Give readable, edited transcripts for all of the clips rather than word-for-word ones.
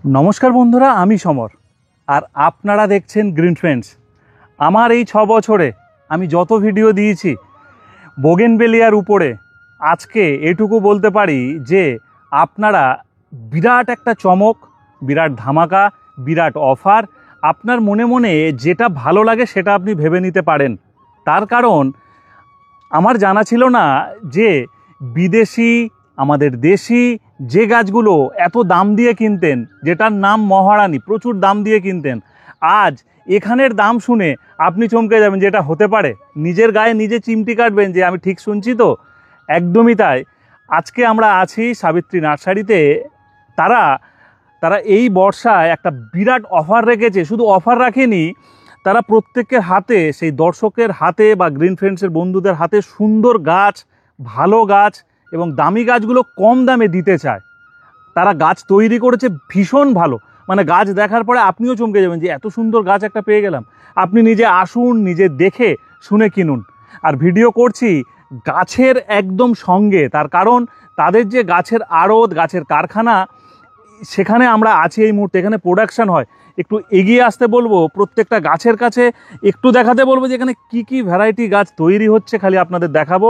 নমস্কার বন্ধুরা, আমি সমর আর আপনারা দেখছেন গ্রিন ফ্রেন্ডস। আমার এই 6 বছরে আমি যত ভিডিও দিয়েছি বোগেনভেলিয়ার উপরে, আজকে এটুকু বলতে পারি যে আপনারা বিরাট একটা চমক, বিরাট ধামাকা, বিরাট অফার, আপনার মনে মনে যেটা ভালো লাগে সেটা আপনি ভেবে নিতে পারেন। তার কারণ আমার জানা ছিল না যে বিদেশি আমাদের দেশি যে গাছগুলো এত দাম দিয়ে কিনতেন, যেটার নাম মহারানী, প্রচুর দাম দিয়ে কিনতেন, আজ এখানের দাম শুনে আপনি চমকে যাবেন যে এটা হতে পারে। নিজের গায়ে নিজে চিমটি কাটবেন যে আমি ঠিক শুনছি তো। একদমই তাই। আজকে আমরা আছি সাবিত্রী নার্সারিতে। তারা এই বর্ষায় একটা বিরাট অফার রেখেছে। শুধু অফার রাখেনি, তারা প্রত্যেকের হাতে, সেই দর্শকের হাতে বা গ্রিন ফ্রেন্ডসের বন্ধুদের হাতে সুন্দর গাছ, ভালো গাছ এবং দামি গাছগুলো কম দামে দিতে চায়। তারা গাছ তৈরি করেছে ভীষণ ভালো, মানে গাছ দেখার পরে আপনিও চমকে যাবেন যে এত সুন্দর গাছ একটা পেয়ে গেলাম। আপনি নিজে আসুন, নিজে দেখে শুনে কিনুন। আর ভিডিও করছি গাছের একদম সঙ্গে, তার কারণ তাদের যে গাছের আড়ত, গাছের কারখানা, সেখানে আমরা আছি এই মুহূর্তে। এখানে প্রোডাকশান হয়। একটু এগিয়ে আসতে বলবো, প্রত্যেকটা গাছের কাছে একটু দেখাতে বলবো যে এখানে কী কী ভ্যারাইটি গাছ তৈরি হচ্ছে, খালি আপনাদের দেখাবো।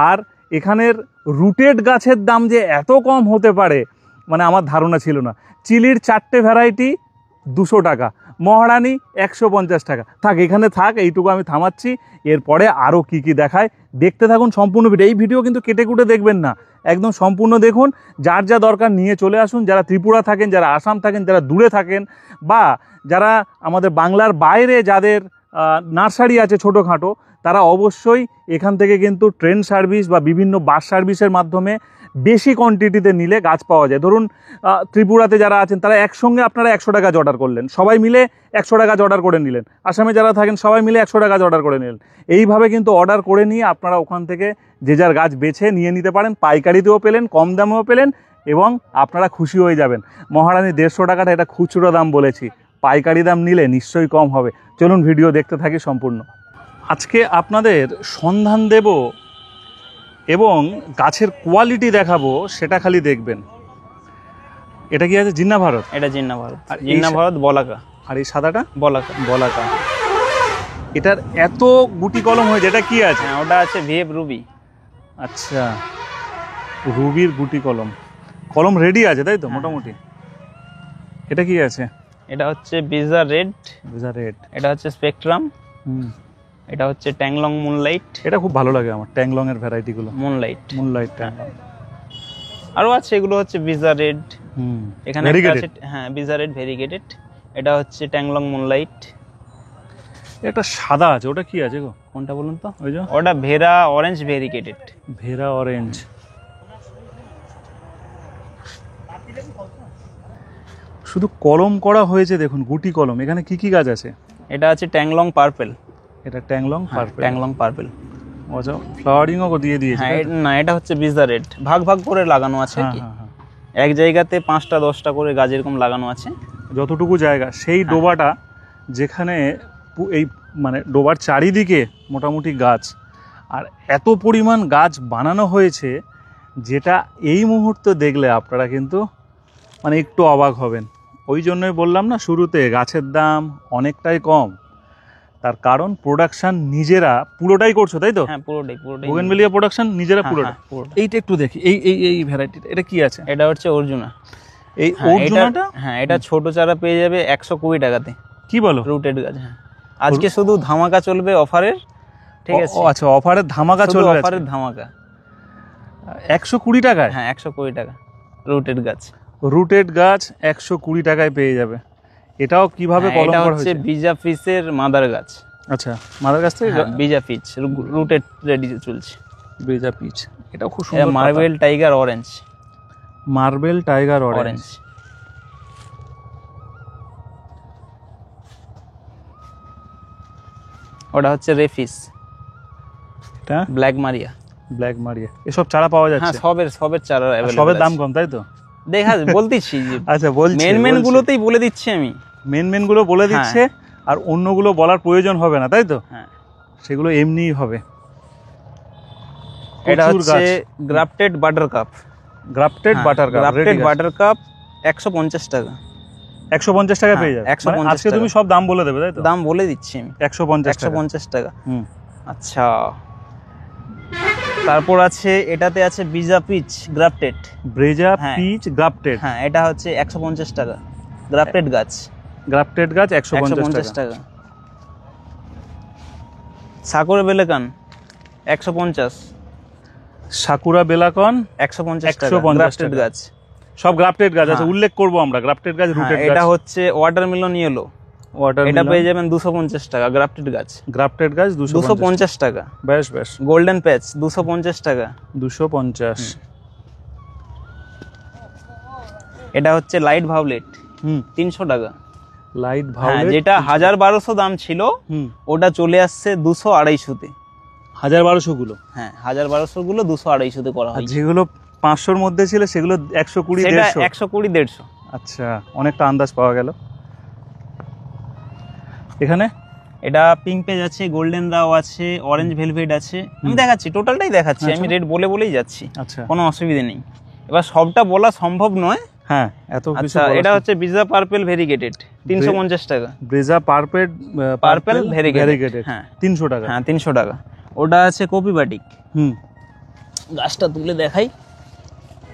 আর এখানের রুটেড গাছের দাম যে এত কম হতে পারে, মানে আমার ধারণা ছিল না। চিলির 4টে ভ্যারাইটি 200 টাকা, মহারানী 150 টাকা। থাক, এখানে থাক, এইটুকু আমি থামাচ্ছি। এরপরে আরও কি কি দেখায় দেখতে থাকুন সম্পূর্ণ ভিডিও। এই ভিডিও কিন্তু কেটে কুটে দেখবেন না, একদম সম্পূর্ণ দেখুন। যার যা দরকার নিয়ে চলে আসুন। যারা ত্রিপুরা থাকেন, যারা আসাম থাকেন, যারা দূরে থাকেন, বা যারা আমাদের বাংলার বাইরে যাদের নার্সারি আছে ছোটোখাটো, তারা অবশ্যই এখান থেকে কিন্তু ট্রেন সার্ভিস বা বিভিন্ন বাস সার্ভিসের মাধ্যমে বেশি কোয়ান্টিটিতে নিলে গাছ পাওয়া যায়। ধরুন ত্রিপুরাতে যারা আছেন তারা একসঙ্গে আপনারা 100টা গাছ অর্ডার করলেন, সবাই মিলে 100টা গাছ অর্ডার করে নিলেন। আসামে যারা থাকেন সবাই মিলে 100টা গাছ অর্ডার করে নিলেন। এইভাবে কিন্তু অর্ডার করে নিয়ে আপনারা ওখান থেকে যে যার গাছ বেছে নিয়ে নিতে পারেন। পাইকারিতেও পেলেন, কম দামেও পেলেন, এবং আপনারা খুশি হয়ে যাবেন। মহারানী 150 টাকাটা এটা খুচরো দাম বলেছি, পাইকারি দাম নিলে নিশ্চয়ই কম হবে। চলুন ভিডিও দেখতে থাকি সম্পূর্ণ। আজকে আপনাদের সন্ধান দেব এবং গাছের কোয়ালিটি দেখাবো, সেটা খালি দেখবেন। এটা কি আছে? জিন্না ভারত। এটা জিন্না ভারত, আর জিন্না ভারত বলাকা। আর এই সাদাটা বলাকা। বলাকা। এটার এত গুটি কলম হয়েছে, এটা কি আছে? হ্যাঁ, ওটা আছে ভিএফ রুবি। আচ্ছা, রুবির গুটি কলম, কলম রেডি আছে তাই তো মোটামুটি। এটা কি আছে? এটা হচ্ছে বিজা রেড। বিজা রেড। এটা হচ্ছে স্পেকট্রাম। এটা হচ্ছে ট্যাংলং মুনলাইট। এটা খুব ভালো লাগে আমার, ট্যাংলং এর ভ্যারাইটি গুলো। মুনলাইট ট্যাংলং। আরো আছে, এগুলো হচ্ছে বিজা রেড। এখানে আছে, হ্যাঁ, বিজা রেড ভেরিগেটেড। এটা হচ্ছে ট্যাংলং মুনলাইট। এটা সাদা আছে, ওটা কি আছে গো? কোনটা বলুন তো? ওই যে ওটা ভেরা অরেঞ্জ ভেরিগেটেড। ভেরা অরেঞ্জ। শুধু কলম করা হয়েছে দেখুন, গুটি কলম। এখানে কি কি গাছ আছে? এটা আছে ট্যাংলং পার্পল। এটা ট্যাংলং পার্পল। ট্যাংলং পার্পল। আচ্ছা, ফ্লাওয়ারিংও দিয়ে দিয়েছে। হ্যাঁ, না, এটা হচ্ছে বিজা রেড। ভাগ ভাগ করে লাগানো আছে কি, এক জায়গাতে 5টা 10টা করে গাছ এরকম লাগানো আছে। যতটুকু জায়গা, সেই ডোবাটা যেখানে এই মানে ডোবার চারিদিকে মোটামুটি গাছ, আর এত পরিমাণ গাছ বানানো হয়েছে, যেটা এই মুহূর্তে দেখলে আপনারা কিন্তু মানে একটু অবাক হবেন। ওই জন্যই বললাম না শুরুতে, গাছের দাম অনেকটাই কম। তার কারণ প্রোডাকশন নিজেরা পুরোটাই করছো, তাই তো? হ্যাঁ, পুরোটাই। বোগেনভেলিয়া প্রোডাকশন নিজেরা পুরোটা। এইটা একটু দেখি, এই ভ্যারাইটিটা এটা কি আছে? এটা হচ্ছে অর্জুনা। এই অর্জুনাটা, হ্যাঁ, এটা ছোট চারা পেয়ে যাবে 120 টাকাতে। কি বলো? রুটেড গাছ। হ্যাঁ, আজকে শুধু ধামাকা চলবে অফারের, ঠিক আছে? আচ্ছা, অফারের ধামাকা চলবে। অফারের ধামাকা 120 টাকায়? হ্যাঁ, 120 টাকা রুটেড গাছ। রুটেড গাছ 120 টাকায় পেয়ে যাবে। এটাও কিভাবে কলম করা হয়েছে? এটা হচ্ছে বিজা ফিসের মাদার গাছ। আচ্ছা, মাদার গাছ থেকে বিজা পিচ রুটেড রেডি চলছে। বিজা পিচ, এটাও খুব সুন্দর। Marble tiger orange. Marble tiger orange. ওটা হচ্ছে রেফিস। এটা ব্ল্যাক মারিয়া। ব্ল্যাক মারিয়া। এসব চারা পাওয়া যাচ্ছে? হ্যাঁ, সবের চারা अवेलेबल। সবের দাম কম, তাই তো? দেখা বলতেছি। আচ্ছা, বলছি মেন গুলোতেই বলে দিচ্ছি আমি। মেন গুলো বলে দিচ্ছে, আর অন্যগুলো বলার প্রয়োজন হবে না, তাই তো? হ্যাঁ, সেগুলো এমনিই হবে। এটা হচ্ছে grafted buttercup. Grafted buttercup. Grafted buttercup 150 টাকা। 150 টাকা পেয়ে যাবে। 150 আজকে তুমি সব দাম বলে দেবে, তাই তো? দাম বলে দিচ্ছি আমি, 150 টাকা। হুম। আচ্ছা, তারপর আছে এটাতে আছে ব্রিজা পিচ গ্রাফটেড। ব্রেজা হ্যাঁ। পিচ গ্রাফটেড, হ্যাঁ, এটা হচ্ছে 150 টাকা। গ্রাফটেড গাছ, গ্রাফটেড গাছ 150 150 টাকা। টাকা। সাকুরা বেলেকান 150, সাকুরা বেলাকন 150 টাকা। 150 গ্রাফটেড টাকা। গাছ, সব গ্রাফটেড গাছ আছে, হ্যাঁ। উল্লেখ করব আমরা। গ্রাফটেড গাছ, হ্যাঁ, রুটেড এটা গাছ। হচ্ছে ওয়াটারমেলন ইয়েলো, ওয়াটার এটা পেয়ে যাবেন 250 টাকা। গ্রাফটেড গাছ গ্রাফটেড গাছ 250 250 টাকা। বেশ বেশ। গোল্ডেন প্যাচ 250 টাকা। 250। এটা হচ্ছে লাইট ভায়োলেট হুম। 300 টাকা। লাইট হ্যাঁ, ভায়োলেট যেটা 1200 দাম ছিল হুম। ওটা চলে আসছে 200-250-তে। 1200 গুলো, হ্যাঁ, 1200 গুলো 200-250-তে করা আর হয়েছে। যেগুলো 500-র মধ্যে ছিল সেগুলো 120 সেটা 150। 120-150। আচ্ছা, অনেকটা আন্দাজ পাওয়া গেল। এখানে এটা পিঙ্ক পেজ আছে, গোল্ডেন রাও আছে, অরেঞ্জ ভেলভেট আছে। আমি দেখাচ্ছি, টোটালটাই দেখাচ্ছি, আমি রেট বলেই যাচ্ছি, আচ্ছা কোনো অসুবিধা নেই। এবার সবটা বলা সম্ভব নয়। হ্যাঁ, এত কিছু আচ্ছা, এটা হচ্ছে ব্রিজা পার্পল ভেরিগেটেড 350 টাকা। ব্রেজা পারপেট পার্পল ভেরিগেটেড, হ্যাঁ হ্যাঁ 300 টাকা। হ্যাঁ 300 টাকা। ওটা আছে কপি বাটিক। হুম। গাছটা তুলে দেখাই।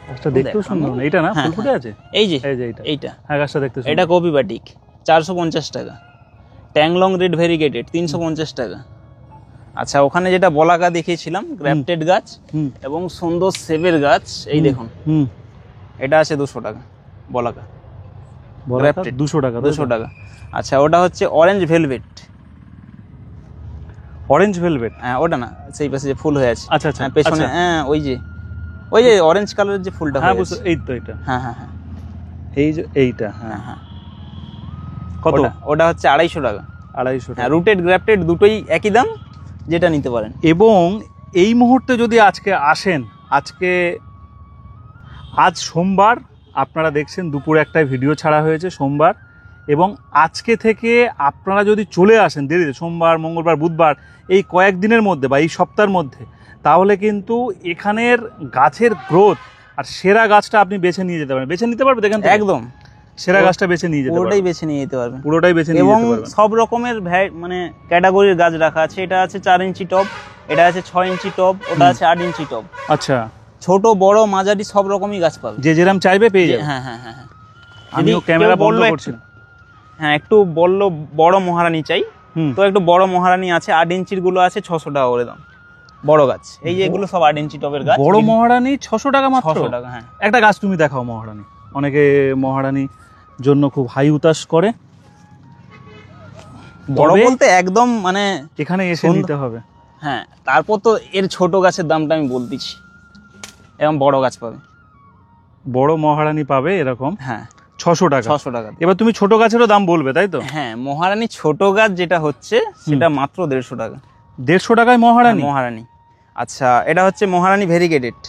গাছটা দেখতেও সুন্দর, এটা না হ্যাঁ, ফুল ফুটে আছে? এই যে এইটা। এইটা, হ্যাঁ, গাছটা দেখতে সুন্দর। এটা কপি বাটিক 450 টাকা। ট্যাংলং রেড ভেরিগেটেড 350 টাকা। আচ্ছা, ওখানে যেটা বলাকা দেখিয়েছিলাম গ্রাফটেড গাছ হুম। এবং সুন্দর সেবের গাছ, এই দেখুন, হুম। এটা আছে 200 টাকা বলাকা। বলাকা Grafted 200 টাকা, 200 টাকা। আচ্ছা, ওটা হচ্ছে অরেঞ্জ ভেলভেট। Orange velvet. হ্যাঁ, ওটা না, সেই পাশে যে ফুল হয়ে আছে। আচ্ছা আচ্ছা, হ্যাঁ, পেছনে, আচ্ছা। হ্যাঁ, ওই যে অরেঞ্জ কালারের যে ফুলটা হ্যাঁ, হয়ে বুঝতে, আছে। এই তো এটা। হ্যাঁ হ্যাঁ হ্যাঁ এই যে এইটা, হ্যাঁ। হ্যাঁ হ্যাঁ। কত? ওটা হচ্ছে 250 টাকা। 250 হ্যাঁ, টাকা। রুটেড গ্রাফটেড দুটোই একই দাম, যেটা নিতে পারেন। এবং এই মুহূর্তে যদি আজকে আসেন, আজ সোমবার, আপনারা দেখছেন দুপুরে একটা ভিডিও ছাড়া হয়েছে সোমবার, এবং আজকে থেকে আপনারা যদি চলে আসেন দেরিতে, সোমবার, মঙ্গলবার, বুধবার, এই কয়েকদিনের মধ্যে বা এই সপ্তাহের মধ্যে, তাহলে কিন্তু এখানের গাছের গ্রোথ আর সেরা গাছটা আপনি বেছে নিয়ে যেতে পারবেন। বেছে নিতে পারবেন এখান থেকে? একদম সেরা গাছটা বেছে নিয়ে যেতে পুরোটাই পারবেন। বেছে নিয়ে যেতে পারবেন। পুরোটাই বেছে নিয়ে এবং যেতে পারবেন। সব রকমের মানে ক্যাটাগরির গাছ রাখা আছে। এটা আছে 4 ইঞ্চি টব, এটা আছে 6 ইঞ্চি টব, ওটা আছে 8 ইঞ্চি টব। আচ্ছা, ছোট বড় মাঝারি সব রকমই গাছ পাবে। যে যেরকম চাইবে পেয়ে যাবে। হ্যাঁ হ্যাঁ হ্যাঁ হ্যাঁ। আমিও যদি ক্যামেরা কেউ বন্ধ বললো করছি। হ্যাঁ, একটু বললো বড় মহারানী চাই, হুম। তো একটু বড় মহারানী আছে। 8 ইঞ্চির গুলো আছে 600 টাকা করে দাম, বড় গাছ। এই যে এগুলো সব 8 ইঞ্চি টবের গাছ। বড় মহারানী 600 টাকা মাত্র? 600 টাকা, হ্যাঁ। একটা গাছ তুমি দেখাও মহারানী। অনেকে মহারানী জন্য খুব হাই উতাস করে। বড় তবে বলতে একদম মানে এখানে এসে সুন্দর। নিতে হবে। হ্যাঁ, তারপর তো এর ছোট গাছের দামটা আমি বলতেছি, এবং বড় গাছ পাবে। বড় মহারানী পাবে এরকম হ্যাঁ, 600 টাকা। 600 টাকা। এবার তুমি ছোট গাছেরও দাম বলবে, তাই তো? হ্যাঁ, মহারানী ছোট গাছ যেটা হচ্ছে সেটা মাত্র 150 টাকা। 150 টাকায় মহারানী? মহারানী। আচ্ছা, এটা হচ্ছে মহারানী ভেরিগেটেড।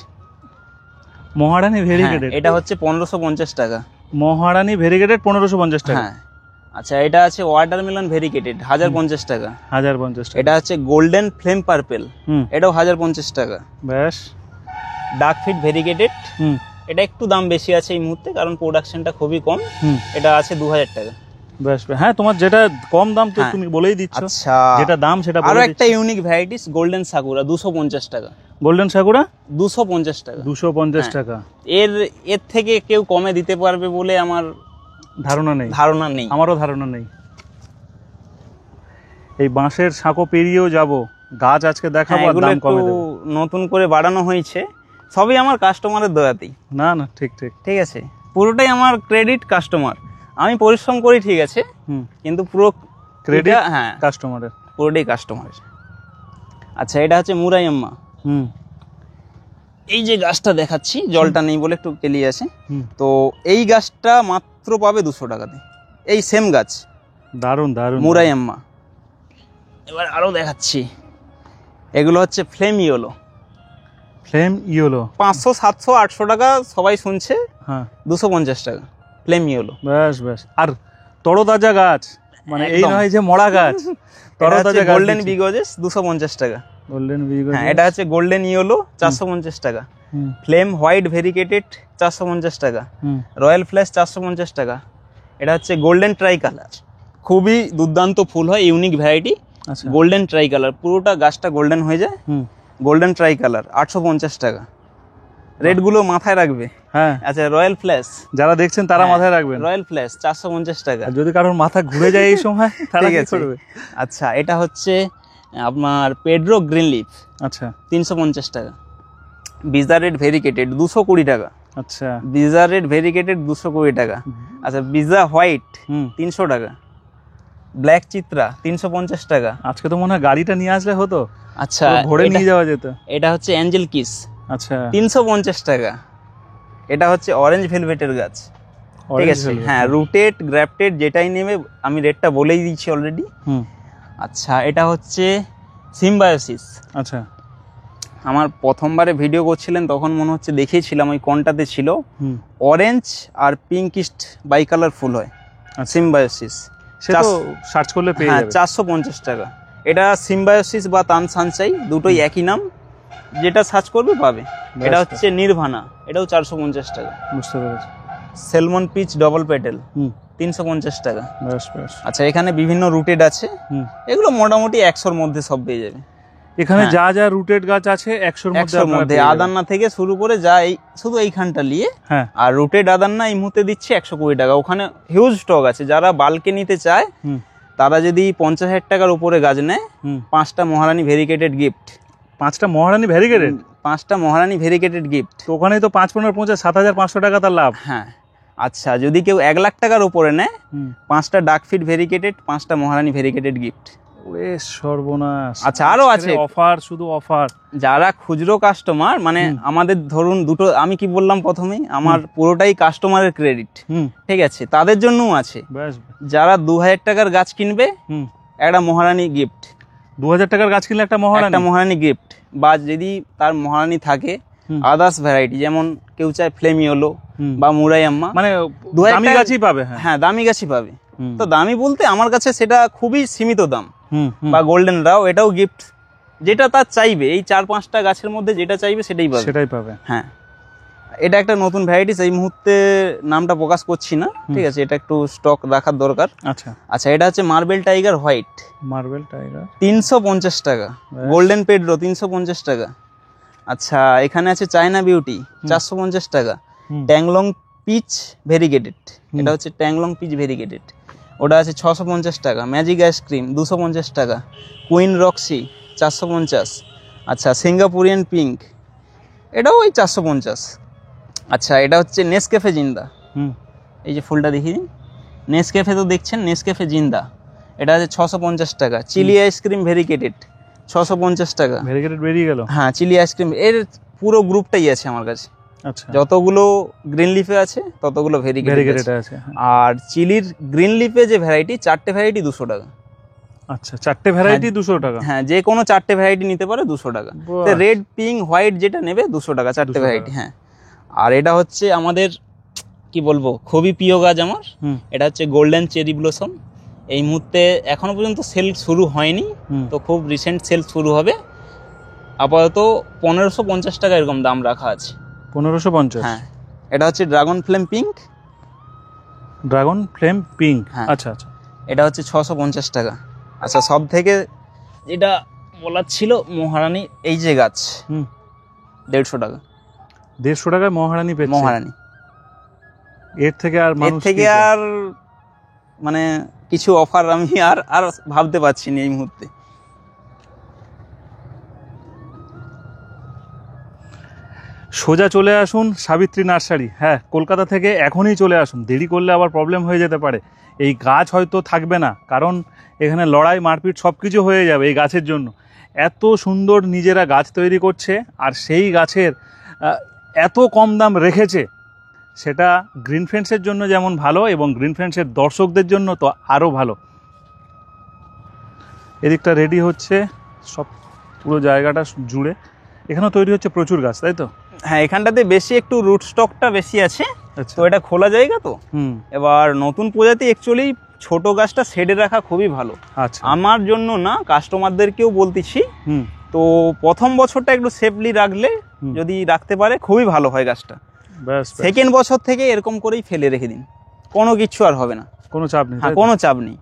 মহারানী ভেরিগেটেড, এটা হচ্ছে 1550 টাকা। মহারানী ভেরিগেটেড 1550 টাকা। হ্যাঁ। আচ্ছা, এটা আছে ওয়াটারমেলন ভেরিগেটেড 1050 টাকা। 1050 টাকা। এটা হচ্ছে গোল্ডেন ফ্লেম পার্পল, হুম। এটাও 1050 টাকা। বেশ। ডার্ক ফিট ভেরিগেটেড, হুম। এটা একটু দাম বেশি আছে এই মুহূর্তে, কারণ প্রোডাকশনটা খুবই কম। হুম। এটা আছে 2000 টাকা। বেশ। হ্যাঁ, তোমার যেটা কম দাম তো হ্যাঁ। তুমি বলেই দিচ্ছ। আচ্ছা, যেটা দাম সেটা আরো বলে একটা দিচ্ছ। ইউনিক ভ্যারাইটিস গোল্ডেন সাকুরা 250 টাকা। গোল্ডেন সাকুরা 250 টাকা। 250 হ্যাঁ। টাকা। এর থেকে কেউ কমে দিতে পারবে বলে আমার ধারণা নেই। নেই। আমারও ধারণা নেই। এই বাঁশের সাঁকো পেরিয়েও যাব, গাছ আজকে দেখাবো আর এগুলো দাম একটু কমে দেবো। নতুন করে বাড়ানো হয়েছে, সবই আমার কাস্টমারের দয়াতেই। না না, ঠিক ঠিক। ঠিক আছে, পুরোটাই আমার ক্রেডিট কাস্টমার। আমি পরিশ্রম করি ঠিক আছে, হুম। কিন্তু পুরো ক্রেডিট হ্যাঁ কাস্টমারের। পুরোটাই কাস্টমারের। আচ্ছা, এটা হচ্ছে মুরাইয়াম্মা। হুম। এই যে গাছটা দেখাচ্ছি, জলটা নেই বলে একটু কেলিয়ে আছে, হুম। তো এই গাছটা মাত্র পাবে 200 টাকাতে। এই সেম গাছ, দারুণ দারুণ। মুরাইয়াম্মা। এবার আরো দেখাচ্ছি, এগুলো হচ্ছে ফ্লেম ইয়েলো। ফ্লেম ইয়েলো 500 700 800 টাকা সবাই শুনছে, হ্যাঁ 250 টাকা ফ্লেম ইয়েলো। বেশ বেশ। আর তরতাজা গাছ, মানে এই একদম। নয় যে মরা গাছ, তরতাজা গাছ। গোল্ডেন বিগজেস 250 টাকা। গোল্ডেন বিগো। হ্যাঁ, এটা হচ্ছে গোল্ডেন ইয়েলো 450 টাকা। ফ্লেম হোয়াইট ভেরিগেটেড 450 টাকা। হুম। রয়্যাল ফ্ল্যাশ 450 টাকা। এটা হচ্ছে গোল্ডেন ট্রাই কালার, খুবই দুর্দান্ত ফুল হয়, ইউনিক ভ্যারাইটি। আচ্ছা, গোল্ডেন ট্রাই কালার, পুরোটা গাছটা গোল্ডেন হয়ে যায়। হুম, গোল্ডেন ট্রাই কালার 850 টাকা। রেটগুলো মাথায় রাখবে। হ্যাঁ, আচ্ছা, রয়্যাল ফ্ল্যাশ, যারা দেখছেন তারা মাথায় রাখবেন। রয়্যাল ফ্ল্যাশ 450 টাকা। আর যদি কারোর মাথা ঘুরে যায় এই সময় তারা ঠিক কি আছে। করবে? আচ্ছা, এটা হচ্ছে আপনার পেড্রো গ্রিন লিফ, আচ্ছা 350 টাকা। বিজা রেড ভেরিকেটেড 220 টাকা। আচ্ছা, বিজা রেড ভেরিকেটেড 220 টাকা। আচ্ছা, বিজা হোয়াইট হুম, 300 টাকা। ব্ল্যাক চিত্রা 350 টাকা। আজকে তো মনে হয় গাড়িটা নিয়ে আসলে হতো, আচ্ছা, পুরো ভরে নিয়ে যাওয়া যেত। এটা হচ্ছে অ্যাঞ্জেল কিস আচ্ছা, 350 টাকা। এটা হচ্ছে অরেঞ্জ ভেলভেটের গাছ, ঠিক orange আছে। velvet, হ্যাঁ, রুটেড গ্রাফটেড যেটাই নেবে, আমি রেটটা বলেই দিচ্ছি অলরেডি। হুম, আচ্ছা, এটা হচ্ছে সিম্বায়োসিস। আচ্ছা, আমার প্রথমবারে ভিডিও করছিলেন তখন মনে হচ্ছে দেখিয়েছিলাম, ওই কোনটাতে ছিল হুম, অরেঞ্জ আর পিঙ্কিস্ট বাই কালার ফুল হয়, সিম্বায়োসিস। সে তো সার্চ করলে পেয়ে হ্যাঁ, যাবে। 450 টাকা। এটা সিম্বায়োসিস বা তান সানসাই, দুটোই একই নাম, যেটা সার্চ করবে পাবে। এটা হচ্ছে নির্ভানা, এটাও 450 টাকা। বুঝতে পেরেছি। সেলমন পিচ ডবল পেটেল হুম, 350 টাকা। বেশ বেশ। আচ্ছা, এখানে বিভিন্ন রুটেড আছে, হুম, এগুলো মোটামুটি 100-র মধ্যে সব পেয়ে যাবে। এখানে হ্যাঁ। যা যা রুটেড গাছ আছে 100-র মধ্যে 100-র আপনারা মধ্যে পেয়ে যাবেন। আদান্না থেকে শুরু করে যা এই শুধু এইখানটা নিয়ে, হ্যাঁ, আর রুটেড আদান্না এই মুহূর্তে দিচ্ছে 120 টাকা। ওখানে হিউজ স্টক আছে, যারা বাল্কে নিতে চায় হুম, তারা যদি 50,000 টাকার উপরে গাছ নেয়, হুম, 5টা মহারানী ভেরিকেটেড গিফট। 5টা মহারানী ভ্যারিগেটেড, 5টা মহারানী ভেরিকেটেড গিফট। তো ওখানেই তো 5 15 50 7,500 টাকা তার লাভ। হ্যাঁ। আচ্ছা, যদি কেউ 1 লাখ টাকার উপরে নেয়, হুম, 5টা ডাকফিট ভেরিকেটেড, 5টা মহারানী ভেরিকেটেড গিফট। ওরে সর্বনাশ। আচ্ছা, আরো আছে। অফার, শুধু অফার। যারা খুচরো কাস্টমার, মানে আমাদের ধরুন দুটো, আমি কি বললাম প্রথমেই, আমার পুরোটাই কাস্টমারের ক্রেডিট, হুম, ঠিক আছে, তাদের জন্যও আছে। বেশ। যারা 2000 টাকার গাছ কিনবে, হুম, একটা মহারানী গিফট, 2000 টাকার গাছ কিনলে একটা মহারানী। একটা মহারানী গিফট। বা যদি তার মহারানী থাকে হুম। আদার্স ভ্যারাইটি, যেমন কেউ চায় ফ্লেমিওলো হুম। বা মুরাইয়াম্মা, মানে 2000 দামি টাকা- গাছই পাবে। হ্যাঁ, হ্যাঁ, দামি গাছই পাবে। হুম, তো দামি বলতে আমার কাছে সেটা খুবই সীমিত দাম। হুম, হুম, বা গোল্ডেন রাও, এটাও গিফট, যেটা তার চাইবে, এই 4-5টা গাছের মধ্যে যেটা চাইবে সেটাই পাবে। সেটাই পাবে। হ্যাঁ, এটা একটা নতুন ভ্যারাইটিস, এই মুহূর্তে নামটা প্রকাশ করছি না, ঠিক আছে, এটা একটু স্টক রাখার দরকার। আচ্ছা, আচ্ছা, এটা হচ্ছে marble tiger white, marble tiger 350 টাকা। গোল্ডেন পেড্রো 350 টাকা। আচ্ছা, এখানে আছে চায়না বিউটি 450 টাকা। হুম। ট্যাংলং পিচ ভেরিগেটেড, এটা হচ্ছে ট্যাংলং পিচ ভেরিগেটেড, ওটা আছে 650 টাকা। ম্যাজিক আইসক্রিম 250 টাকা। Queen Roxie 450। আচ্ছা, সিঙ্গাপুরিয়ান পিঙ্ক, এটাও ওই 450। আচ্ছা, এটা হচ্ছে নেসক্যাফে জিন্দা, হুম, এই যে ফুলটা দেখিয়ে দিন, নেসক্যাফে তো দেখছেন, নেসক্যাফে জিন্দা, এটা আছে 650 টাকা। চিলি আইসক্রিম ভেরিকেটেড 650 টাকা। ভেরিগেটেড বেরিয়ে গেল। হ্যাঁ, চিলি আইসক্রিম, এর পুরো গ্রুপটাই আছে আমার কাছে। আচ্ছা, যতগুলো গ্রিন লিফে আছে ততগুলো ভেরিকেটেড ভেরিগেটেড আছে। আছে। হ্যাঁ। আর চিলির গ্রিন লিফে যে ভ্যারাইটি, 4টে ভ্যারাইটি 200 টাকা। আচ্ছা, 4টে ভ্যারাইটি 200 টাকা। হ্যাঁ, যে কোনো 4টে ভ্যারাইটি নিতে পারে 200 টাকা। বাহ। রেড, পিঙ্ক, হোয়াইট যেটা নেবে 200 টাকা, 4টে 200 ভ্যারাইটি। হ্যাঁ, আর এটা হচ্ছে আমাদের কি বলবো, খুবই প্রিয় গাছ আমার। হুম, এটা হচ্ছে গোল্ডেন চেরি ব্লসম। এই মুহূর্তে এখনো পর্যন্ত সেল শুরু হয়নি, হুম, তো খুব রিসেন্ট সেল শুরু হবে। আপাতত 1550 টাকা এরকম দাম রাখা আছে। 1550। হ্যাঁ, এটা হচ্ছে dragon flame pink, dragon flame pink. হ্যাঁ। আচ্ছা, আচ্ছা, এটা হচ্ছে 650 টাকা। আচ্ছা, সব থেকে যেটা বলার ছিল, মহারানী এই যে গাছ, হুম, 150 টাকা 150 টাকায় মহারানী পেয়েছে। মহারানী। এর থেকে আর এর মানুষ থেকে কি চায়? আর মানে কিছু অফার আমি আর আর ভাবতে পারছি না এই মুহূর্তে। সোজা চলে আসুন সাবিত্রী নার্সারি। হ্যাঁ, কলকাতা থেকে এখনই চলে আসুন, দেরি করলে আবার প্রবলেম হয়ে যেতে পারে। এই গাছ হয়তো থাকবে না, কারণ এখানে লড়াই মারপিট সব কিছু হয়ে যাবে এই গাছের জন্য। এত সুন্দর নিজেরা গাছ তৈরি করছে, আর সেই গাছের এত কম দাম রেখেছে, সেটা গ্রিন ফ্রেন্ডসের জন্য যেমন ভালো, এবং গ্রিন ফ্রেন্ডসের দর্শকদের জন্য তো আরও ভালো। এদিকটা রেডি হচ্ছে সব, পুরো জায়গাটা জুড়ে এখানেও তৈরি হচ্ছে প্রচুর গাছ, তাই তো? হ্যাঁ, এখানটাতে বেশি একটু রুট স্টকটা বেশি আছে, আচ্ছা, তো এটা খোলা জায়গা তো। হুম, এবার নতুন প্রজাতি অ্যাকচুয়ালি ছোট গাছটা শেডে রাখা খুবই ভালো, আচ্ছা, আমার জন্য না, কাস্টমারদেরকেও বলতেছি। হুম, তো প্রথম বছরটা একটু সেফলি রাখলে, যদি রাখতে পারে খুবই ভালো হয় গাছটা। ব্যাস, সেকেন্ড বছর থেকে এরকম করেই ফেলে রেখে দিন। কোনো কিছু আর হবে না, কোনো চাপ নেই। হ্যাঁ কোনো চাপ নেই।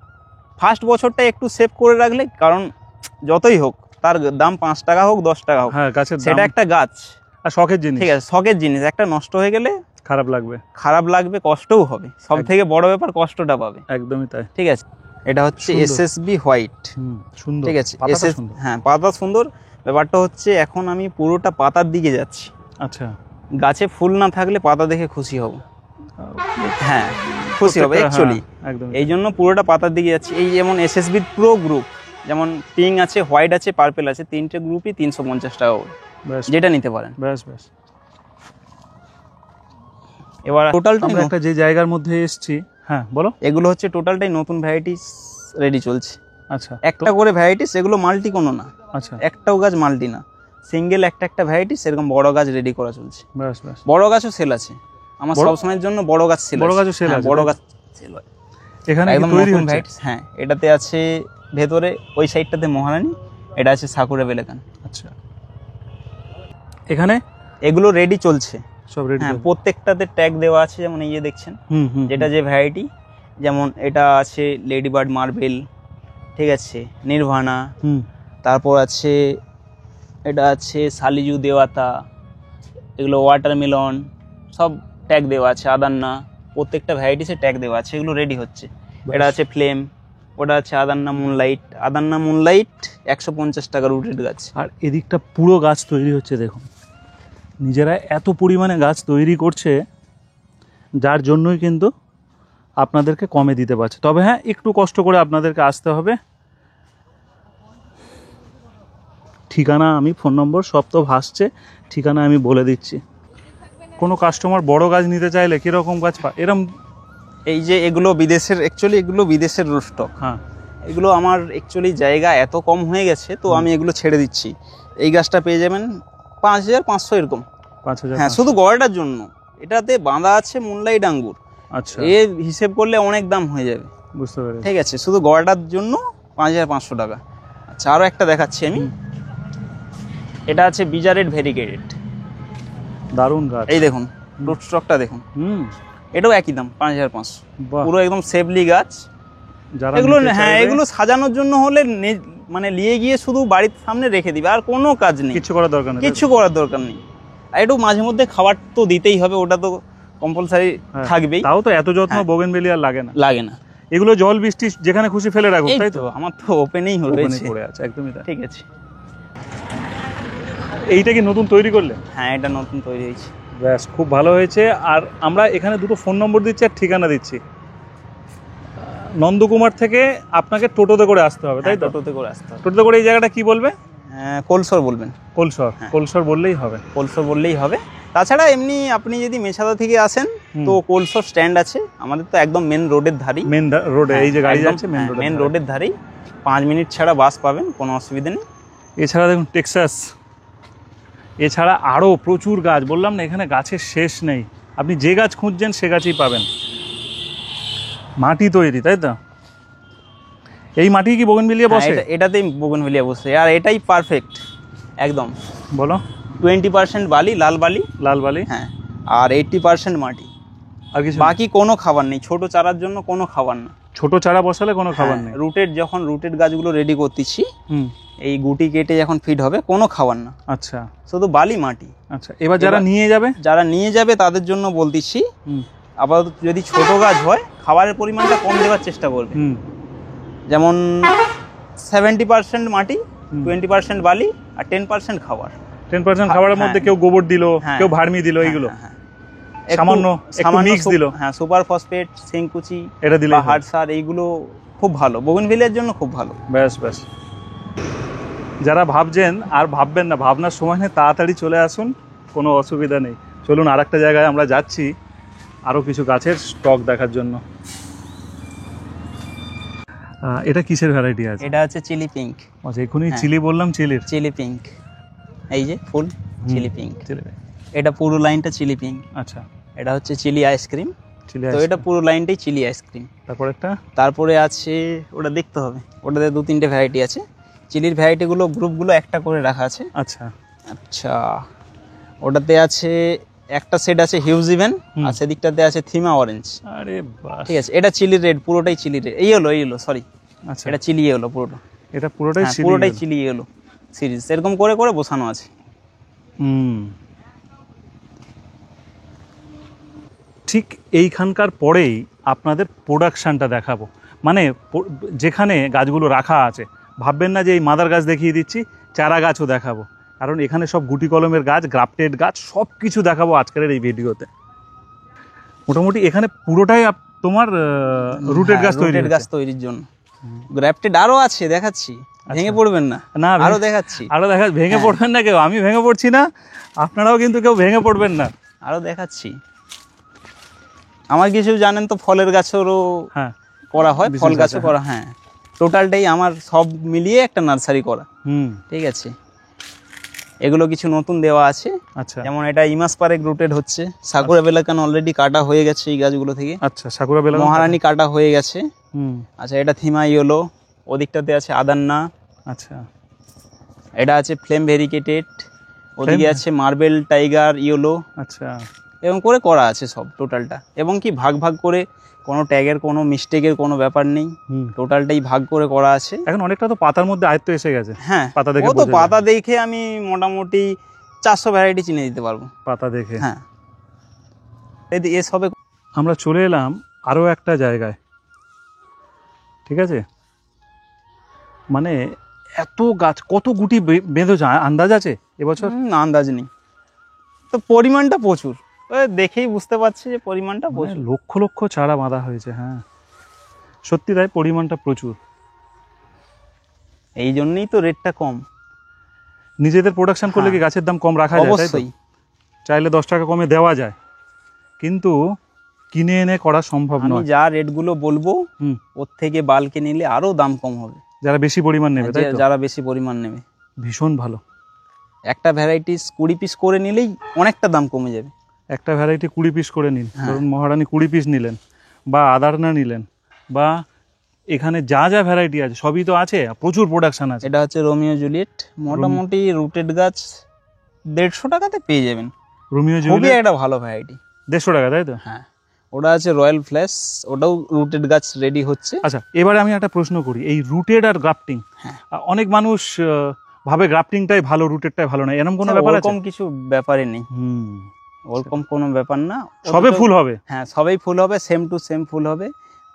ফার্স্ট বছরটা একটু সেভ করে রাখলে, কারণ যতই হোক তার দাম 5 টাকা হোক 10 টাকা হোক, হ্যাঁ গাছের সেটা দাম একটা গাছ, আর শখের জিনিস, ঠিক আছে, শখের জিনিস, একটা নষ্ট হয়ে গেলে খারাপ লাগবে, কষ্টও হবে, সব থেকে বড় ব্যাপার কষ্টটা পাবে। একদমই তাই। ঠিক আছে, এটা হচ্ছে সুন্দর। এসএসবি হোয়াইট, সুন্দর, ঠিক আছে, পাতাটা সুন্দর। হ্যাঁ পাতা সুন্দর। ব্যাপারটা হচ্ছে এখন আমি পুরোটা পাতার দিকে যাচ্ছি। আচ্ছা, গাছে ফুল না থাকলে পাতা দেখে খুশি হব, হ্যাঁ খুশি হবে অ্যাকচুয়ালি, একদম। এই জন্য পুরোটা পাতার দিকে যাচ্ছি। এই যেমন এসএসবি প্রো গ্রুপ, যেমন পিঙ্ক আছে, হোয়াইট আছে, পার্পেল আছে, তিনটে গ্রুপই 350 টাকা করে, যেটা নিতে পারেন। ব্যাস ব্যাস। এবার টোটালটা আমরা একটা যে জায়গার মধ্যে এসেছি, হ্যাঁ বলো। এগুলো হচ্ছে টোটালটাই নতুন ভ্যারাইটিস রেডি চলছে। আচ্ছা, একটা করে ভ্যারাইটিস, এগুলো মাল্টি কোনো না, আচ্ছা, একটাও গাছ মাল্টি না, সিঙ্গেল একটা ভ্যারাইটিস, এরকম বড় গাছ রেডি করা চলছে। ব্যাস ব্যাস। বড় গাছও সেল আছে আমার, সব সময়ের জন্য বড় গাছ সেল, বড় গাছও সেল আছে, বড় গাছ সেল হয় এখানে কি একদম তৈরি নতুন হচ্ছে? ভ্যারাইটিস, হ্যাঁ এটাতে আছে ভেতরে ওই সাইডটাতে মহারানী, এটা আছে সাকুরা বেলেকান। আচ্ছা, এখানে এগুলো রেডি চলছে সব রেডি। হ্যাঁ, প্রত্যেকটাতে ট্যাগ দেওয়া আছে, যেমন এই যে দেখছেন, যেটা যে ভ্যারাইটি, যেমন এটা আছে লেডি বার্ড মার্বেল, ঠিক আছে, নির্ভানা, তারপর আছে এটা আছে শালিজু দেওয়াতা, এগুলো ওয়াটারমেলন, সব ট্যাগ দেওয়া আছে, আদান্না, প্রত্যেকটা ভ্যারাইটিসে ট্যাগ দেওয়া আছে, এগুলো রেডি হচ্ছে। এটা আছে ফ্লেম, ওটা আছে আদান্না মুনলাইট। আদান্না মুনলাইট 150 টাকা রুটেড গাছ। আর এদিকটা পুরো গাছ তৈরি হচ্ছে, দেখুন নিজেরা এত পরিমাণে গাছ তৈরি করছে, যার জন্যই কিন্তু আপনাদেরকে কমে দিতে পারছে। তবে হ্যাঁ, একটু কষ্ট করে আপনাদেরকে আসতে হবে। ঠিকানা, আমি ফোন নম্বর সব তো ভাসছে, ঠিকানা আমি বলে দিচ্ছি। কোনো কাস্টমার বড় গাছ নিতে চাইলে কীরকম গাছ এরম? এই যে এগুলো বিদেশের, অ্যাকচুয়ালি এগুলো বিদেশের রুস্টক। হ্যাঁ, এগুলো আমার অ্যাকচুয়ালি জায়গা এত কম হয়ে গেছে, তো আমি এগুলো ছেড়ে দিচ্ছি। এই গাছটা পেয়ে যাবেন 5500 এরকম। 5000? হ্যাঁ, শুধু গড়াটার জন্য। এটাতে বাঁধা আছে মুনলাইট আঙ্গুর, আচ্ছা, এ হিসেব করলে অনেক দাম হয়ে যাবে, বুঝতে পেরেছি। ঠিক আছে, শুধু গড়াটার জন্য 5500 টাকা। আচ্ছা, আরও একটা দেখাচ্ছি আমি, এটা আছে বিজারেড ভেরিগেটেড, দারুণ গাছ। এই দেখুন রুট স্টকটা দেখুন, এটাও একই দাম 5500, বাহ। পুরো একদম সেফলি গাছ। যারা এগুলো নিতে হ্যাঁ, চাইবে, এগুলো সাজানোর জন্য হলে মানে নিয়ে গিয়ে শুধু বাড়ির সামনে রেখে দিবে, আর কোনো কাজ নেই, কিছু করার দরকার নেই। কিছু করার দরকার নেই। আর একটু মাঝে মধ্যে খাবার তো দিতেই হবে, ওটা তো কম্পালসারি হ্যাঁ, থাকবেই। তাও তো এত যত্ন হ্যাঁ। বোগেনভেলিয়ার লাগে না। লাগে না, এগুলো জল বৃষ্টি যেখানে খুশি ফেলে রাখো, এই তাই তো তো? আমার তো ওপেনেই ওখানে রয়েছে, পড়ে আছে, একদমই তাই। ঠিক আছে। এইটা কি নতুন তৈরি করলে? হ্যাঁ, এটা নতুন তৈরি হয়েছে। ব্যাস, খুব ভালো হয়েছে। আর আমরা এখানে দুটো ফোন নম্বর দিচ্ছি আর ঠিকানা দিচ্ছি। নন্দকুমার থেকে আপনাকে টোটোতে করে আসতে হবে, তাই তো? টোটোতে করে আসতে হবে। টোটোতে করে এই জায়গাটা কি বলবে? কোলসর বলবেন, কোলসর। হ্যাঁ। কোলসর বললেই হবে। কোলসর বললেই হবে। তাছাড়া এমনি আপনি যদি মেছাদা থেকে আসেন, তো কোলসর স্ট্যান্ড আছে আমাদের, তো একদম মেন রোডের ধারেই, মেন রোডে এই যে গাড়ি যাচ্ছে, মেন রোডের ধারেই, 5 মিনিট ছাড়া বাস পাবেন, কোনো অসুবিধা নেই। এছাড়া দেখুন টেক্সাস, এছাড়া আরও প্রচুর গাছ, বললাম না এখানে গাছের শেষ নেই। আপনি যে গাছ খুঁজছেন সে গাছই পাবেন। মাটি তৈরি, তাই তো? এই মাটি কি বোগেনভেলিয়া বসে? এটাতেই বোগেনভেলিয়া বসে, আর এটাই পারফেক্ট একদম। বলো। 20% বালি, লাল বালি, লাল বালি, হ্যাঁ, আর 80% মাটি, আর কিছু বাকি কোনো খাবার নেই। ছোট চারার জন্য কোনো খাবার না, ছোট চারা বসালে কোনো খাবার নেই। যখন রুটেড গাছগুলো রেডি করতেছি, এই গুটি কেটে যখন ফিড হবে, কোনো খাবার না, আচ্ছা, শুধু বালি মাটি। আচ্ছা, এবার যারা নিয়ে যাবে তাদের জন্য বলতেছি, আপাতত যদি ছোট গাছ হয়, খাবারের পরিমাণটা কম দেওয়ার চেষ্টা করবে। যেমন 70% মাটি, 20% বালি, আর 10% খাবার। 10% খাবারের মধ্যে কেউ গোবর দিল, কেউ ভার্মি দিল, এইগুলো সামান্য একটু মিক্স দিল, হ্যাঁ, সুপার ফসফেট, সিংকুচি, এটা দিলে হার্ড সার, এইগুলো খুব ভালো, বোগেনভেলিয়ার জন্য খুব ভালো। ব্যাস ব্যাস। যারা ভাবছেন আর ভাববেন না, ভাবনার সময় নেই, তাড়াতাড়ি চলে আসুন, কোনো অসুবিধা নেই। চলুন আর একটা জায়গায় আমরা যাচ্ছি আরও কিছু গাছের স্টক দেখার জন্য। এটা কিসের ভ্যারাইটি আছে? এটা হচ্ছে চিলি পিঙ্ক। আচ্ছা, এখনই চিলি বললাম, চিলি পিঙ্ক, এই যে ফুল চিলি পিঙ্ক, এটা পুরো লাইনটা চিলি পিঙ্ক। আচ্ছা, এটা হচ্ছে চিলি আইসক্রিম, তো এটা পুরো লাইনটাই চিলি আইসক্রিম। তারপরে আছে ওটা দেখতে হবে, ওটাতে 2-3টে ভ্যারাইটি আছে। চিলির ভ্যারাইটিগুলো গ্রুপগুলো একটা করে রাখা আছে। আচ্ছা আচ্ছা, ওটাতে আছে একটা সেট আছে হিউজ ইভেন, আর সেদিকটাতে আছে থিমা অরেঞ্জ। আরে বাস, ঠিক আছে, এটা চিলি রেড, পুরোটাই চিলি রেড। এই হলো সরি, আচ্ছা এটা চিলি হলো পুরোটা, এটা পুরোটাই হ্যাঁ, পুরোটাই চিলি হলো সিরিজ, এরকম করে করে বসানো আছে। ঠিক এইখানকার পরেই আপনাদের প্রোডাকশানটা দেখাবো, মানে যেখানে গাছগুলো রাখা আছে ভাববেন না যে এই মাদার গাছ দেখিয়ে দিচ্ছি, চারা গাছও দেখাবো, কারণ এখানে সব গুটি কলমের গাছ, গ্রাফটেড গাছ, সব কিছু দেখাবো আজকের এই ভিডিওতে। মোটামুটি এখানে পুরোটাই তোমার রুটেড গাছ তৈরির জন্য। গ্রাফটেড আরো আছে, দেখাচ্ছি, ভেঙে পড়বেন না, না আরো দেখাচ্ছি, ভেঙে পড়বেন না কেউ, আমি ভেঙে পড়ছি না, আপনারাও কিন্তু কেউ ভেঙে পড়বেন না, আরো দেখাচ্ছি। আমার কিছু জানেন তো ফলের গাছেরও করা হয়, ফল গাছও করা, হ্যাঁ, টোটালটাই আমার সব মিলিয়ে একটা নার্সারি করা। ঠিক আছে, এগুলো কিছু নতুন দেওয়া আছে। আচ্ছা, যেমন এটা ইমাস পারেক রুটেড হচ্ছে, সাকুরা বেলাকান অলরেডি কাটা হয়ে গেছে এই গাছগুলো থেকে। আচ্ছা, সাকুরা বেলাকান, মহারানী কাটা হয়ে গেছে। আচ্ছা, এটা থিমা ইয়েলো, ওদিকটাতে আছে আদান্না। আচ্ছা, এটা আছে ফ্লেম ভেরিকেটেড, ওদিকে আছে মার্বেল টাইগার ইয়েলো। আচ্ছা, এরকম করে করা আছে সব টোটালটা, এবং কি ভাগ ভাগ করে, কোনো ট্যাগের কোনো মিস্টেকের কোনো ব্যাপার নেই, টোটালটাই ভাগ করে করা আছে। এখন অনেকটা তো পাতার মধ্যে আয়ত্ত এসে গেছে। হ্যাঁ, পাতা দেখে, ও তো পাতা দেখে আমি মোটামুটি 400 ভ্যারাইটি চিনে দিতে পারবো পাতা দেখে। হ্যাঁ, এসবে আমরা চলে এলাম আরও একটা জায়গায়। ঠিক আছে, মানে এত গাছ, কত গুটি বেঁধেছে আন্দাজ আছে এবছর? আন্দাজ নেই, তো পরিমাণটা প্রচুর, দেখেই বুঝতে পারছি যে পরিমাণটা প্রচুর, লক্ষ লক্ষ চারা বাঁধা হয়েছে। হ্যাঁ, সত্যি তাই, পরিমাণটা প্রচুর, এই জন্যই তো রেটটা কম। নিজেদের প্রোডাকশন করলে কি গাছের দাম কম রাখা যায়? অবশ্যই, চাইলে 10 টাকা কমে দেওয়া যায়, কিন্তু কিনে এনে করা সম্ভব নয়। আমি যা রেটগুলো বলবো ওর থেকে বাল্কে নিলে আরো দাম কম হবে, যারা বেশি পরিমাণ নেবে, তাই তো? যারা বেশি পরিমাণ নেবে, ভীষণ ভালো। একটা ভ্যারাইটিস 20 পিস করে নিলেই অনেকটা দাম কমে যাবে। একটা ভ্যারাইটি 20 পিস করে নিন, ধরুন মহারানী 20 পিস নিলেন, বা আদারনা নিলেন, বা এখানে যা যা ভ্যারাইটি আছে সবই তো আছে, প্রচুর প্রোডাকশন আছে। এটা হচ্ছে রোমিও জুলিয়েট, মোটামুটি রুটেড গাছ 150 টাকাতে পেয়ে যাবেন। রোমিও খুবই জুলিয়েট একটা ভালো ভ্যারাইটি, 150 টাকা, তাই তো? হ্যাঁ, ওটা আছে রয়্যাল ফ্ল্যাশ, ওটাও রুটেড গাছ রেডি হচ্ছে। আচ্ছা, এবারে আমি একটা প্রশ্ন করি, এই রুটেড আর গ্রাফটিং, অনেক মানুষ ভাবে গ্রাফটিংটাই ভালো, রুটেডটাই ভালো না, এরকম কোনো ব্যাপার আছে? ওরকম কিছু ব্যাপারই নেই, ওরকম কোনো ব্যাপার না, সবে ফুল হবে। হ্যাঁ, সবাই ফুল হবে, সেম টু সেম ফুল হবে।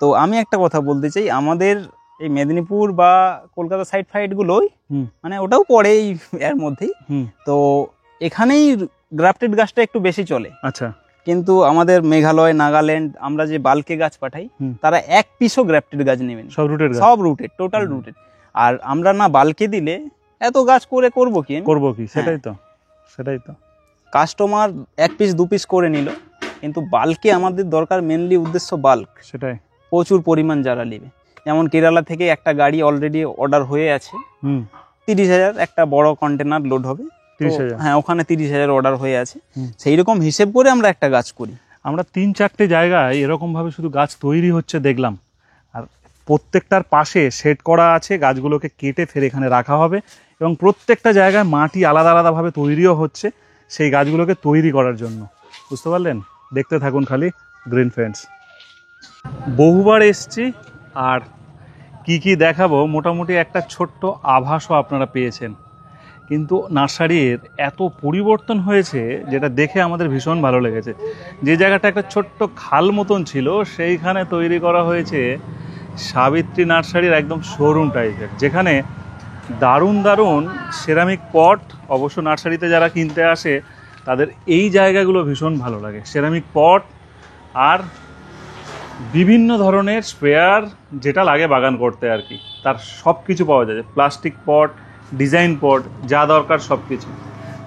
তো আমি একটা কথা বলতে চাই, আমাদের এই মেদিনীপুর বা কলকাতা সাইড ফাইডগুলোই, মানে ওটাও পড়ে এর মধ্যেই, তো এখানেই গ্রাফটেড গাছটা একটু বেশি চলে। আচ্ছা, কিন্তু আমাদের মেঘালয়, নাগাল্যান্ড, আমরা যে বাল্কে গাছ পাঠাই, তারা এক পিসও গ্রাফটেড গাছ নেবেন, সব রুটেড, সব রুটেড, টোটাল রুটেড। আর আমরা না বাল্কে দিলে এত গাছ করে করবো কি? সেটাই তো, সেটাই তো। কাস্টমার 1 পিস 2 পিস করে নিল, কিন্তু বাল্কে আমাদের দরকার, মেনলি উদ্দেশ্য বাল্ক, সেটাই, প্রচুর পরিমাণ যারা নেবে। যেমন কেরালা থেকে একটা গাড়ি অলরেডি অর্ডার হয়ে আছে, 30,000 একটা বড় কন্টেনার লোড হবে। 30,000? হ্যাঁ, ওখানে 30,000 অর্ডার হয়ে আছে। সেই রকম হিসেব করে আমরা একটা গাছ করি। আমরা 3-4টে জায়গায় এরকমভাবে শুধু গাছ তৈরি হচ্ছে দেখলাম, আর প্রত্যেকটার পাশে সেট করা আছে, গাছগুলোকে কেটে ফের এখানে রাখা হবে, এবং প্রত্যেকটা জায়গায় মাটি আলাদা আলাদাভাবে তৈরিও হচ্ছে সেই গাছগুলোকে তৈরি করার জন্য। বুঝতে পারলেন? দেখতে থাকুন খালি গ্রিন ফ্রেন্ডস। বহুবার এসছি, আর কি কি দেখাবো মোটামুটি একটা ছোট্ট আভাসও আপনারা পেয়েছেন, কিন্তু নার্সারির এত পরিবর্তন হয়েছে যেটা দেখে আমাদের ভীষণ ভালো লেগেছে। যে জায়গাটা একটা ছোট্ট খাল মতন ছিল, সেইখানে তৈরি করা হয়েছে সাবিত্রী নার্সারির একদম শোরুম টাইপের, যেখানে দারুণ দারুণ সেরামিক পট, অবশ্য নার্সারিতে যারা কিনতে আসে তাদের এই জায়গাগুলো ভীষণ ভালো লাগে। সেরামিক পট আর বিভিন্ন ধরনের স্পেয়ার, যেটা লাগে বাগান করতে আর কি, তার সব কিছু পাওয়া যায়। প্লাস্টিক পট, ডিজাইন পট, যা দরকার সব কিছু।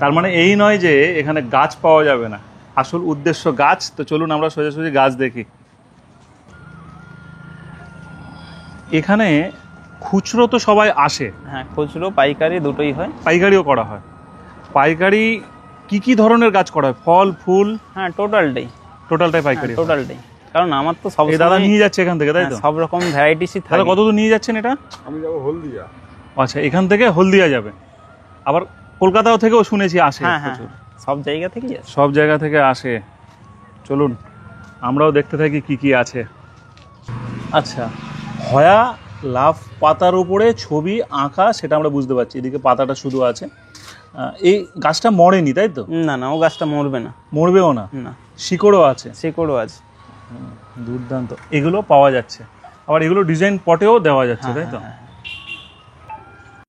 তার মানে এই নয় যে এখানে গাছ পাওয়া যাবে না, আসল উদ্দেশ্য গাছ। তো চলুন আমরা সোজাসুজি গাছ দেখি। এখানে খুচরো তো সবাই আসে, হ্যাঁ, খুচরো পাইকারি দুটোই হয়, পাইকারিও করা হয়। পাইকারি কি কি ধরনের গাছ করা হয়? ফল, ফুল? হ্যাঁ, টোটালটাই পাইকারি, টোটালটাই। কারণ আমার তো সব দাদা নিয়ে যাচ্ছে এখান থেকে, তাই তো? সব রকম ভ্যারাইটিসই থাকে। তাহলে কত দূর নিয়ে যাচ্ছেন এটা? আমি যাবো হলদিয়া। আচ্ছা, এখান থেকে হলদিয়া যাবে, আবার কলকাতাও থেকেও শুনেছি আসে। হ্যাঁ হ্যাঁ, সব জায়গা থেকেই আছে। সব জায়গা থেকে আসে। চলুন আমরাও দেখতে থাকি কি কি আছে। আচ্ছা, হয়া লাভ পাতার উপরে ছবি আঁকা, সেটা আমরা বুঝতে পারছি। এদিকে পাতাটা শুধু আছে। এই গাছটা মরেনি, তাই তো? না না, ও গাছটা মরবে না। মরবেও না? না, শিকড়ও আছে? শিকড়ও আছে। দুর্দান্ত। এগুলো পাওয়া যাচ্ছে, আবার এগুলো ডিজাইন পটেও দেওয়া যাচ্ছে, তাই তো? হ্যাঁ।